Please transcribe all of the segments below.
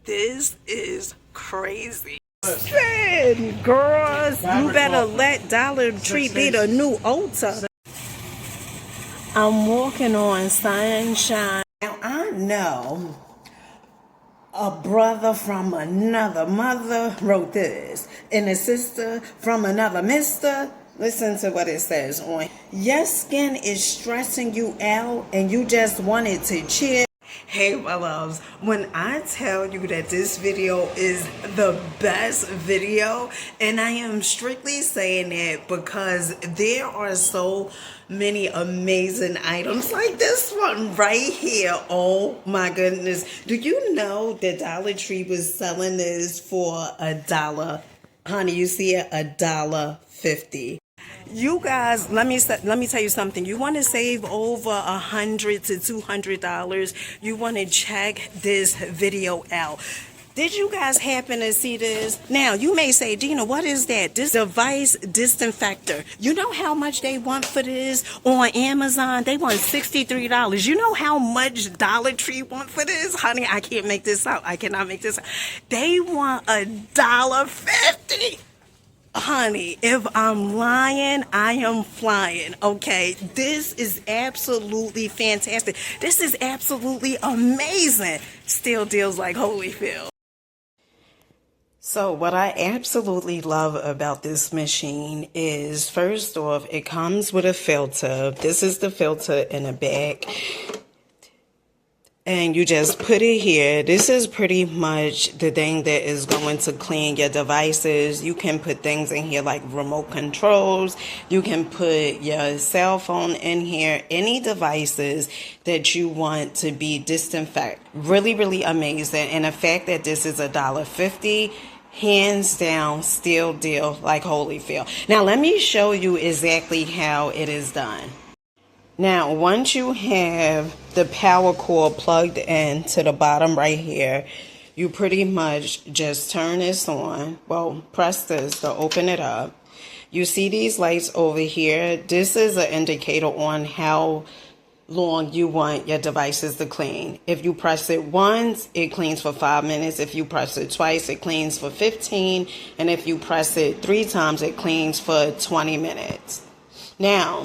This is crazy. Listen, girls, you better let Dollar Tree be the new Ulta. I'm walking on sunshine. Now I know a brother from another mother wrote this, and a sister from another mister. Listen to what it says on. Your skin is stressing you out and you just wanted to chill. Hey my loves, when I tell you that this video is the best video, and I am strictly saying that because there are so many amazing items like this one right here. Oh my goodness. Do you know that Dollar Tree was selling this for $1? Honey, you see it, $1.50. You guys, let me tell you something. You want to save over $100 to $200. You want to check this video out. Did you guys happen to see this? Now, you may say, Gina, what is that? This device disinfector. You know how much they want for this on Amazon? They want $63. You know how much Dollar Tree want for this? Honey, I can't make this out. I cannot make this out. They want $1.50. Honey, if I'm lying, I am flying, okay? This is absolutely fantastic. This is absolutely amazing. Still deals like Holyfield. So what I absolutely love about this machine is, first off, it comes with a filter. This is the filter in the back. And you just put it here. This is pretty much the thing that is going to clean your devices. You can put things in here like remote controls. You can put your cell phone in here. Any devices that you want to be disinfected. Really, really amazing. And the fact that this is $1.50, hands down, still deal like Holyfield. Now, let me show you exactly how it is done. Now, once you have the power cord plugged in to the bottom right here, you pretty much just turn this on. Well, press this to open it up. You see these lights over here? This is an indicator on how long you want your devices to clean. If you press it once, it cleans for 5 minutes. If you press it twice, it cleans for 15. And if you press it 3 times, it cleans for 20 minutes. Now,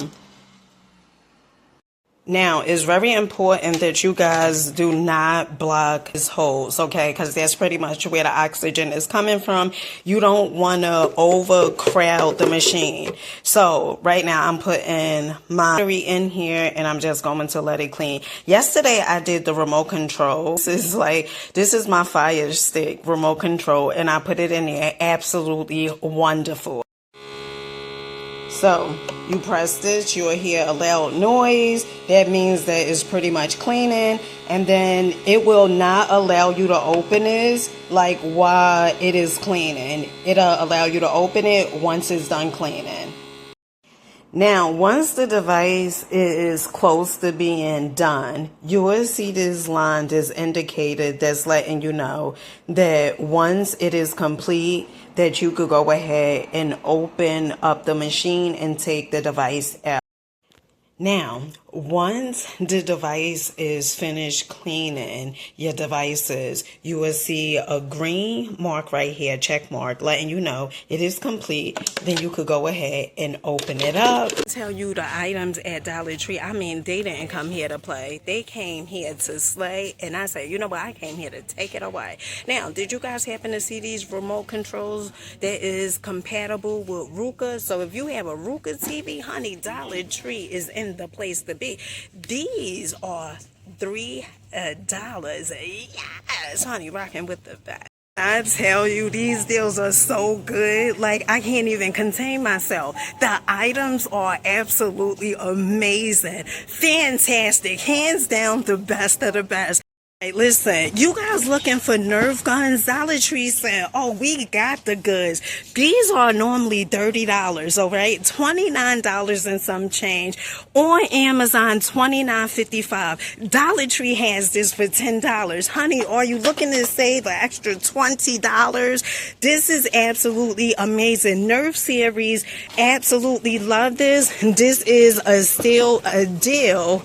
it's very important that you guys do not block these holes, okay? Because that's pretty much where the oxygen is coming from. You don't want to overcrowd the machine. So, right now, I'm putting my battery in here, and I'm just going to let it clean. Yesterday, I did the remote control. This is my Fire Stick remote control, and I put it in there. Absolutely wonderful. So, you press this, you'll hear a loud noise. That means that it's pretty much cleaning. And then it will not allow you to open this like while it is cleaning. It'll allow you to open it once it's done cleaning. Now, once the device is close to being done, you will see this line, this indicator that's letting you know that once it is complete, that you could go ahead and open up the machine and take the device out. Now, once the device is finished cleaning your devices, you will see a green mark right here, check mark, letting you know it is complete. Then you could go ahead and open it up. Tell you the items at Dollar Tree. I mean, they didn't come here to play. They came here to slay. And I said, you know what? I came here to take it away. Now, did you guys happen to see these remote controls that is compatible with Ruka? So if you have a Ruka TV, honey, Dollar Tree is in the place to be. These are $3. Yes, honey, rocking with the best. I tell you, these deals are so good. Like, I can't even contain myself. The items are absolutely amazing. Fantastic. Hands down, the best of the best. Hey, listen, you guys looking for Nerf guns? Dollar Tree said, oh, we got the goods. These are normally $30, all right? $29 and some change. On Amazon, $29.55. Dollar Tree has this for $10. Honey, are you looking to save an extra $20? This is absolutely amazing. Nerf series, absolutely love this. This is still a deal.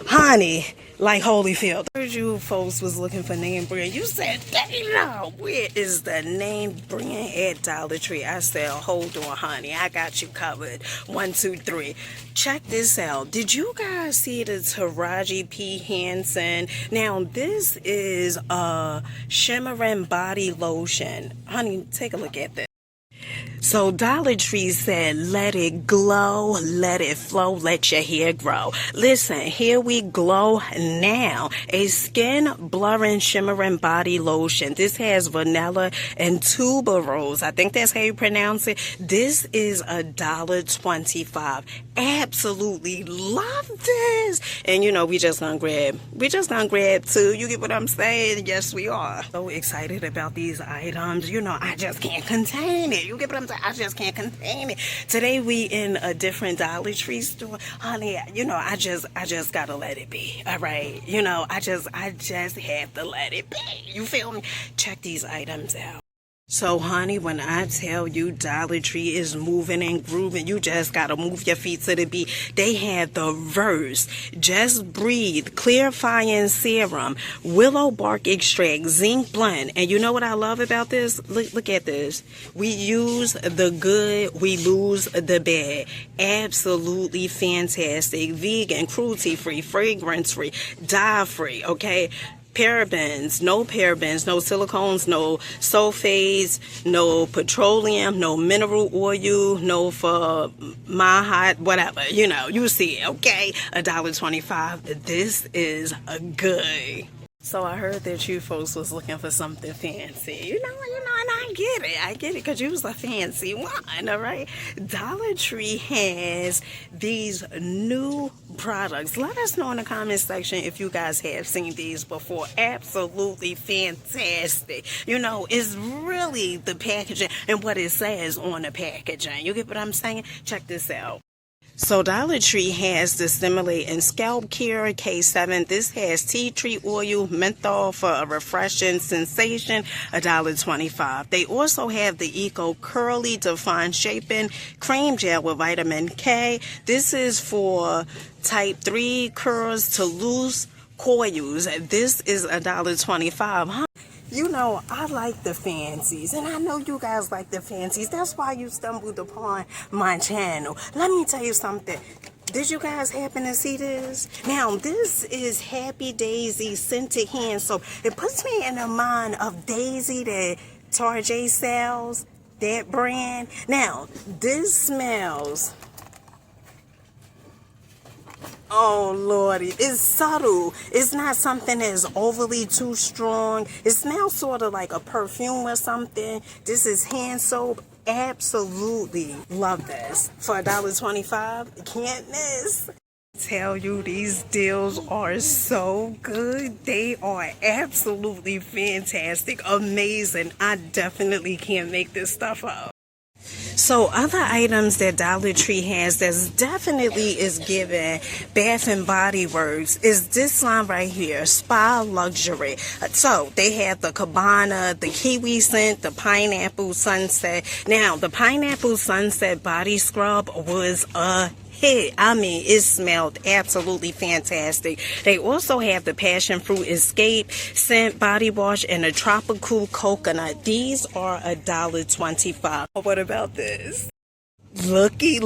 Honey, like Holyfield. I heard you folks was looking for name brand. You said, Dana, where is the name brand at Dollar Tree? I said, hold on, honey. I got you covered. 1, 2, 3. Check this out. Did you guys see the Taraji P. Henson? Now, this is a shimmering body lotion. Honey, take a look at this. So Dollar Tree said, let it glow, let it flow, let your hair grow. Listen, here we glow now. A skin blurring shimmering body lotion. This has vanilla and tuberose. I think that's how you pronounce it. This is $1.25. Absolutely love this. And you know, we just gonna grab two. You get what I'm saying? Yes, we are. So excited about these items. You know, I just can't contain it. You get what I'm saying? I just can't contain it. Today we in a different Dollar Tree store. Honey, you know, I just gotta let it be. All right. You know, I just have to let it be. You feel me? Check these items out. So, honey, when I tell you Dollar Tree is moving and grooving, you just gotta move your feet to the beat. They had the Verse, Just Breathe, Clarifying Serum, Willow Bark Extract, Zinc Blend. And you know what I love about this? Look at this. We use the good, we lose the bad. Absolutely fantastic. Vegan, cruelty-free, fragrance-free, dye-free, okay? Parabens, no silicones, no sulfates, no petroleum, no mineral oil, no for my hot, whatever, you know, you see it, okay? $1.25. This is a good. So I heard that you folks was looking for something fancy. You know, and I get it, because you was a fancy one, all right? Dollar Tree has these new products. Let us know in the comment section if you guys have seen these before. Absolutely fantastic. You know, it's really the packaging and what it says on the packaging. You get what I'm saying? Check this out. So Dollar Tree has the Stimulating Scalp Care K7. This has tea tree oil, menthol for a refreshing sensation, $1.25. They also have the Eco Curly Define Shaping Cream Gel with vitamin K. This is for type 3 curls to loose coils. This is $1.25. Huh? You know, I like the fancies, and I know you guys like the fancies. That's why you stumbled upon my channel. Let me tell you something. Did you guys happen to see this? Now, this is Happy Daisy Scented Hand Soap. It puts me in the mind of Daisy that Tarjay sells, that brand. Now, this smells... oh lordy, it's subtle. It's not something that's overly too strong. It smells sort of like a perfume or something. This is hand soap. Absolutely love this. For $1.25, can't miss. Tell you, these deals are so good. They are absolutely fantastic, amazing. I definitely can't make this stuff up. So other items that Dollar Tree has that's definitely is given Bath and Body Works is this line right here, Spa Luxury. So they have the Cabana, the Kiwi Scent, the Pineapple Sunset. Now the Pineapple Sunset Body Scrub was a hit. I mean, it smelled absolutely fantastic. They also have the Passion Fruit Escape Scent Body Wash and the Tropical Coconut. These are $1.25. What about this? Looky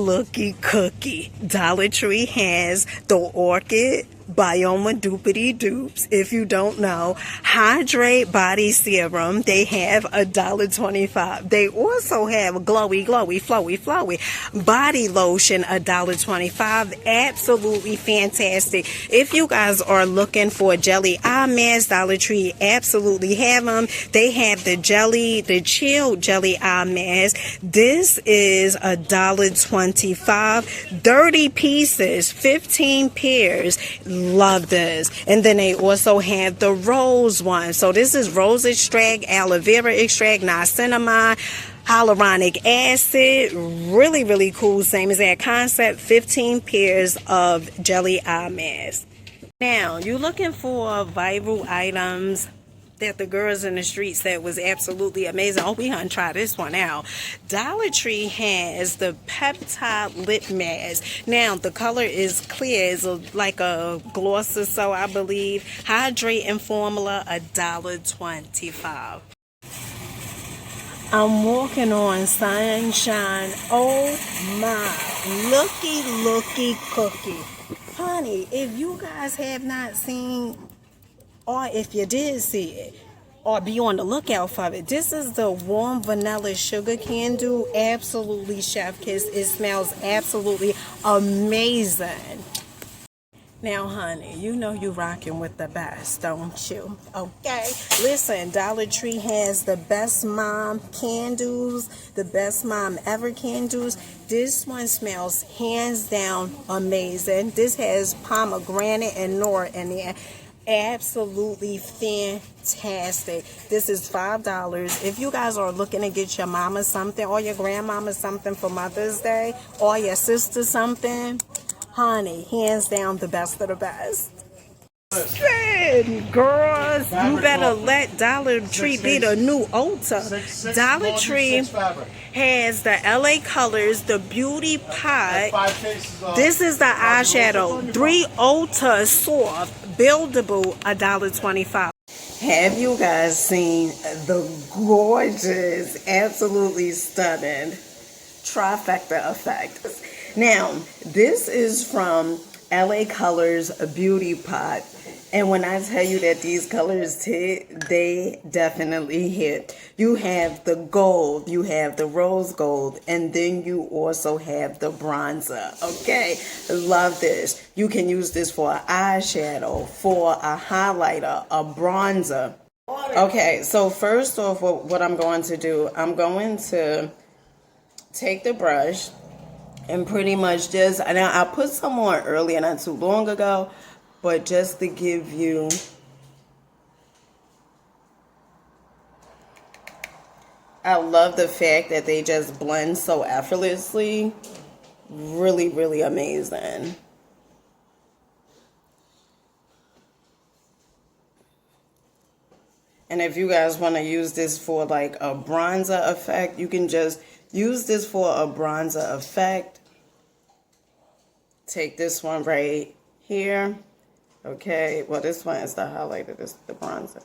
cookie. Dollar Tree has the Orchid Bioma Dupity Dupes. If you don't know, Hydrate Body Serum. They have $1.25. They also have glowy, flowy body lotion, $1.25. Absolutely fantastic. If you guys are looking for jelly eye mask, Dollar Tree absolutely have them. They have the chilled jelly eye mask. This is $1.25. 30 pieces, 15 pairs. Love this. And then they also have the rose one. So this is rose extract, aloe vera extract, niacinamide, hyaluronic acid. Really cool. Same as that concept. 15 pairs of jelly eye masks. Now, you're looking for viral items that the girls in the streets said was absolutely amazing. Oh, we gonna try this one out. Dollar Tree has the peptide lip mask. Now the color is clear, it's like a gloss or so, I believe. Hydrating formula, $1.25. I'm walking on sunshine. Oh my, looky cookie. Honey, if you guys have not seen, or if you did see it, or be on the lookout for it, this is the warm vanilla sugar candle. Absolutely chef kiss. It smells absolutely amazing. Now, honey, you know you rocking with the best, don't you? Okay. Listen, Dollar Tree has the best mom candles, the best mom ever candles. This one smells hands down amazing. This has pomegranate and nor in there. Absolutely fantastic. This is $5. If you guys are looking to get your mama something or your grandmama something for Mother's Day or your sister something, honey, hands down the best of the best. Listen, girls, you better let Dollar Tree be the new Ulta. Dollar Tree has the LA Colors, the Beauty Pot. This is the eyeshadow. 3 Ulta Soft, buildable, $1.25. Have you guys seen the gorgeous, absolutely stunning trifecta effect? Now, this is from LA Colors Beauty Pot. And when I tell you that these colors hit, they definitely hit. You have the gold, you have the rose gold, and then you also have the bronzer. Okay, love this. You can use this for an eyeshadow, for a highlighter, a bronzer. Okay, so first off, what I'm going to do, I'm going to take the brush and pretty much just, now I put some on earlier, not too long ago, but just to give you I love the fact that they just blend so effortlessly. Really, really amazing. And if you guys want to use this for like a bronzer effect, you can just use this for a bronzer effect. Take this one right here. Okay, well this one is the highlighter, this is the bronzer.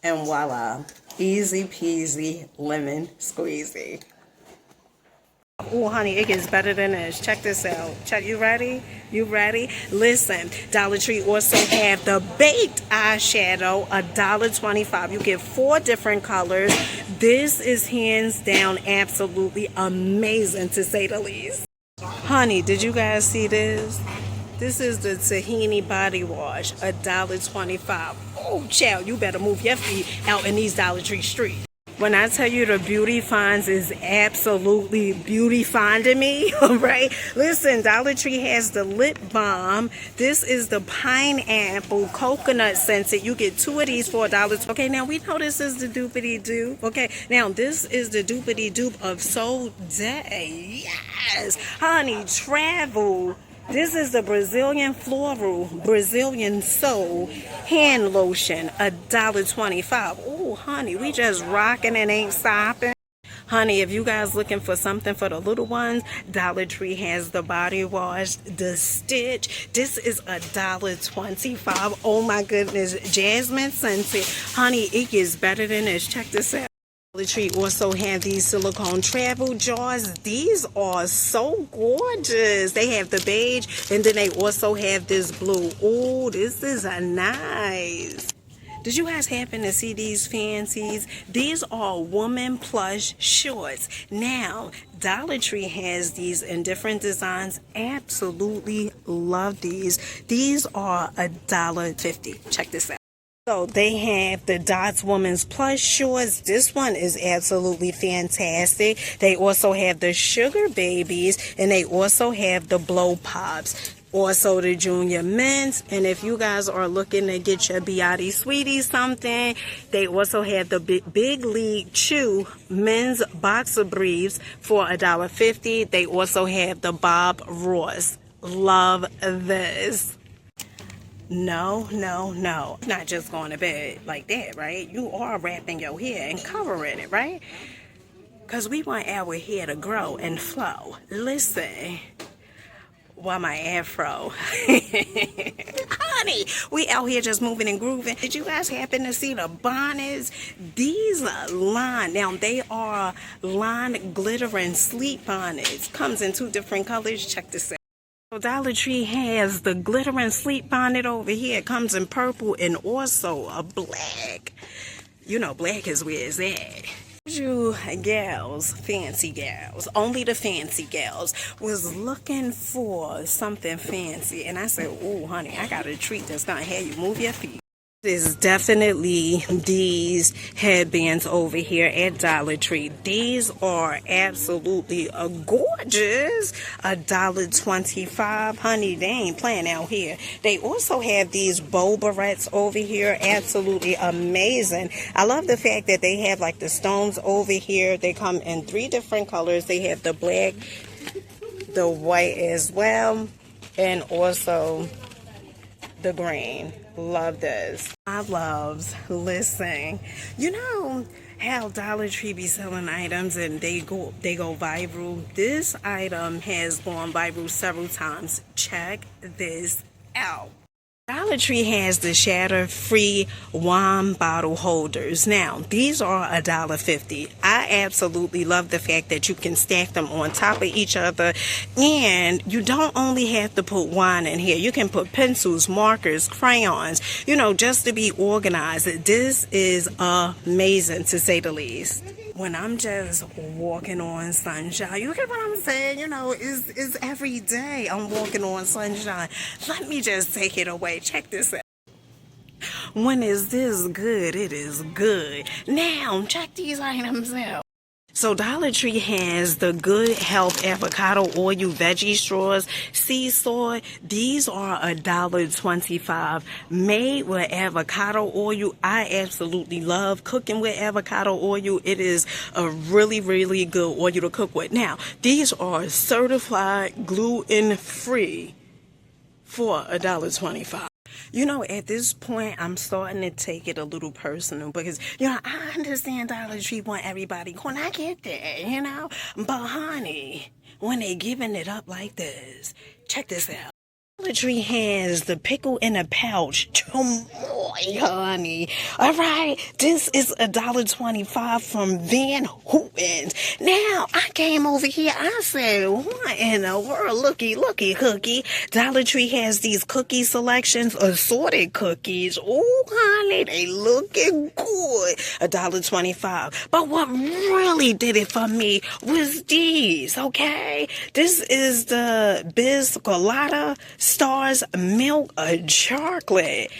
And voila, easy peasy lemon squeezy. Oh, honey, it gets better than this. Check this out. Check, you ready? You ready? Listen, Dollar Tree also have the baked eyeshadow, $1.25. You get 4 different colors. This is hands down absolutely amazing, to say the least. Honey, did you guys see this? This is the tahini body wash, $1.25. Oh, child, you better move your feet out in these Dollar Tree streets. When I tell you the beauty finds is absolutely beauty finding me, all right? Listen, Dollar Tree has the lip balm. This is the pineapple coconut scented. You get 2 of these for $1. Okay, now we know this is the dupity dupe. Okay, now this is the dupity dupe of Soul Day. Yes, honey, travel. This is the Brazilian Floral, Brazilian Soul hand lotion, $1.25. Oh, honey, we just rocking and ain't stopping. Honey, if you guys looking for something for the little ones, Dollar Tree has the body wash, the Stitch. This is $1.25. Oh my goodness, jasmine scented. Honey, it gets better than this. Check this out. Dollar Tree also have these silicone travel jars. These are so gorgeous. They have the beige and then they also have this blue. Oh, this is a nice. Did you guys happen to see these fancies? These are woman plush shorts. Now, Dollar Tree has these in different designs. Absolutely love these. These are $1.50. Check this out. So they have the Dots Woman's Plush Shorts. This one is absolutely fantastic. They also have the Sugar Babies and they also have the Blow Pops. Also the junior men's, and if you guys are looking to get your Biati Sweetie something, they also have the Big League Chew men's boxer briefs for $1.50. They also have the Bob Ross. Love this. No, not just going to bed like that, right? You are wrapping your hair and covering it, right? Because we want our hair to grow and flow. Listen. Why my afro? Honey, we out here just moving and grooving. Did you guys happen to see the bonnets? These are line. Now, they are line glittering sleep bonnets. Comes in 2 different colors. Check this out. So Dollar Tree has the glittering sleep bonnet over here. It comes in purple and also a black. You know, black is where it's at. You gals, fancy gals, only the fancy gals was looking for something fancy, and I said, oh honey, I got a treat that's gonna have you move your feet. There's definitely these headbands over here at Dollar Tree. These are absolutely gorgeous. $1.25. Honey, they ain't playing out here. They also have these bow barrettes over here. Absolutely amazing. I love the fact that they have like the stones over here. They come in 3 different colors. They have the black, the white as well, and also the green. Love this. I loves, listen, you know how Dollar Tree be selling items and they go viral? This item has gone viral several times. Check this out. Dollar Tree has the shatter-free wine bottle holders. Now, these are $1.50. I absolutely love the fact that you can stack them on top of each other, and you don't only have to put wine in here. You can put pencils, markers, crayons, you know, just to be organized. This is amazing, to say the least. When I'm just walking on sunshine, you get what I'm saying? You know, it's every day I'm walking on sunshine. Let me just take it away. Check this out. When is this good? It is good. Now, check these items out. So Dollar Tree has the Good Health avocado oil veggie straws, sea salt. These are $1.25. Made with avocado oil. I absolutely love cooking with avocado oil. It is a really, really good oil to cook with. Now, these are certified gluten-free for $1.25. You know, at this point, I'm starting to take it a little personal because, you know, I understand Dollar Tree want everybody going. I get that, you know. But, honey, when they giving it up like this, check this out. Dollar Tree has the pickle in a pouch. Honey. All right. This is $1.25 from Van Hooten's. Now, I came over here. I said, what in the world? Looky, cookie. Dollar Tree has these cookie selections, assorted cookies. Oh, honey, they looking good. $1.25. But what really did it for me was these, okay? This is the Biscolata Stars Milk Chocolate.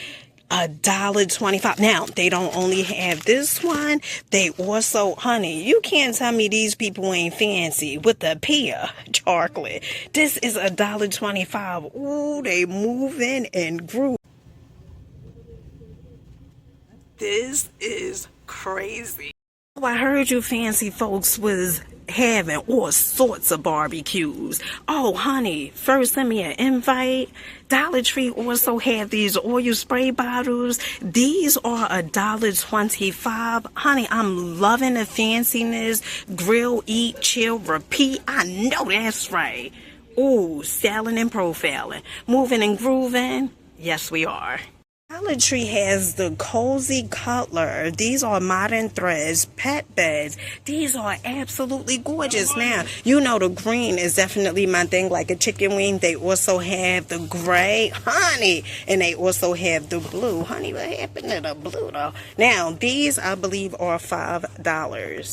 $1.25. Now, they don't only have this one. They also, honey, you can't tell me these people ain't fancy with the pear chocolate. This is $1.25. Ooh, they moving and groove. This is crazy. I heard you fancy folks was having all sorts of barbecues. Oh, honey, first send me an invite. Dollar Tree also have these oil spray bottles. These are $1.25. Honey, I'm loving the fanciness. Grill, eat, chill, repeat. I know that's right. Ooh, selling and profiling. Moving and grooving. Yes, we are. Dollar Tree has the Cozy Cutler. These are modern threads, pet beds. These are absolutely gorgeous. Now, you know the green is definitely my thing, like a chicken wing. They also have the gray, honey, and they also have the blue. Honey, what happened to the blue, though? Now, these, I believe, are $5.